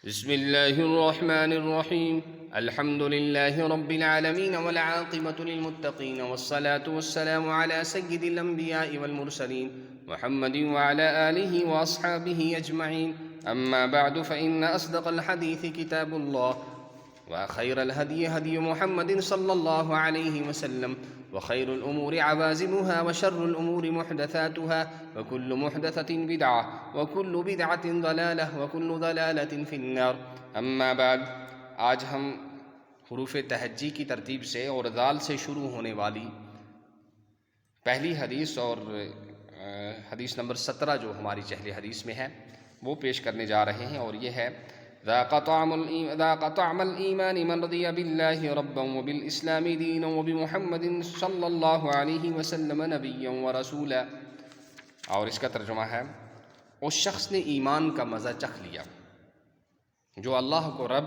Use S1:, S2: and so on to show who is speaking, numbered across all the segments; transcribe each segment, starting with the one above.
S1: بسم الله الرحمن الرحيم. الحمد لله رب العالمين والعاقبة للمتقين والصلاة والسلام على سيد الأنبياء والمرسلين محمد وعلى آله وأصحابه أجمعين. أما بعد فإن أصدق الحديث كتاب الله، وخير الهدي هدي محمد صلى الله عليه وسلم، وخير الأمور عوازمها، وشر الأمور محدثاتها، وكل محدثة بدعة، وكل بدعة ضلالة، وكل ضلالة في النار. أما بعد، آج ہم حروف تہجی کی ترتیب سے اور دال سے شروع ہونے والی پہلی حدیث اور حدیث نمبر 17 جو ہماری چہل حدیث میں ہے وہ پیش کرنے جا رہے ہیں، اور یہ ہے ذاق طعم الإيمان من رضي بالله ربا وبالإسلام دينا وبمحمد صلی اللہ علیہ وسلم نبیا ورسولا. اور اس کا ترجمہ ہے اس شخص نے ایمان کا مزہ چکھ لیا جو اللہ کو رب،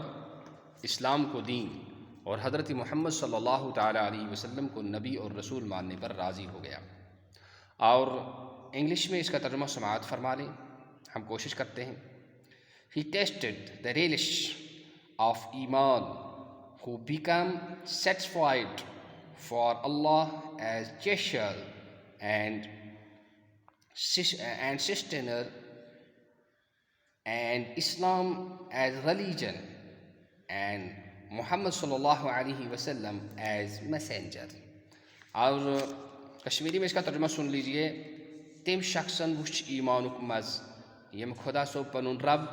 S1: اسلام کو دین اور حضرت محمد صلی اللہ تعالیٰ علیہ وسلم کو نبی اور رسول ماننے پر راضی ہو گیا. اور انگلش میں اس کا ترجمہ سماعت فرما لیں، ہم کوشش کرتے ہیں. He tasted the relish of Iman, who became satisfied for Allah as gesture and sustainer, and Islam as religion, and Muhammad sallallahu alaihi wasallam as messenger. اور کشمیری میں اس کا ترجمہ سن لیجئے. تم شخصاً وچ ایمانک مز یم خدا سو پنن رب،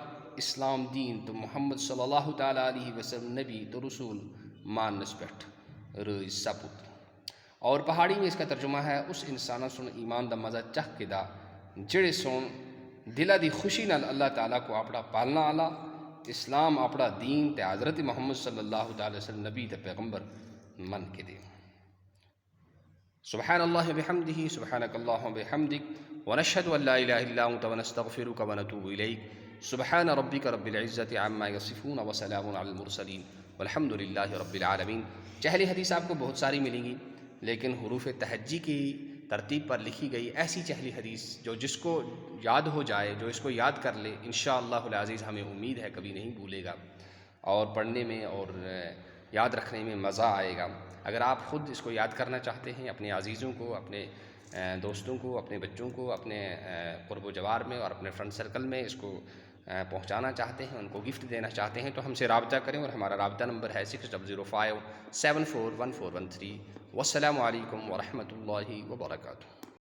S1: اسلام دین تو محمد صلی اللہ تعالیٰ علیہ وسلم نبی تو رسول مانس پٹھ رز سپد. اور پہاڑی میں اس کا ترجمہ ہے اس انسانہ سن ایمان دا مزہ چکھ کے دا جڑے سن دلہ دی خوشی نال اللہ تعالیٰ کو اپنا پالنا آلا، اسلام اپنا دین تے حضرت محمد صلی اللہ تعالیٰ وسلم نبی تے پیغمبر من کے دے. سبحان اللہ بحمدہ، سبحانک اللہم بحمدک، ونشہد ان لا الہ الا انت ونستغفرک ونتوب الیک. سبحان ربک رب العزت عما یصفون وسلام علی المرسلین والحمد للہ رب العالمین. چہل حدیث آپ کو بہت ساری ملیں گی، لیکن حروف تہجی کی ترتیب پر لکھی گئی ایسی چہل حدیث جو جس کو یاد ہو جائے، جو اس کو یاد کر لے، انشاءاللہ العزیز ہمیں امید ہے کبھی نہیں بھولے گا اور پڑھنے میں اور یاد رکھنے میں مزہ آئے گا. اگر آپ خود اس کو یاد کرنا چاہتے ہیں، اپنے عزیزوں کو، اپنے دوستوں کو، اپنے بچوں کو، اپنے قرب و جوار میں اور اپنے فرینڈ سرکل میں اس کو پہنچانا چاہتے ہیں، ان کو گفٹ دینا چاہتے ہیں، تو ہم سے رابطہ کریں. اور ہمارا رابطہ نمبر ہے 6005741413. والسلام علیکم ورحمۃ اللہ وبرکاتہ.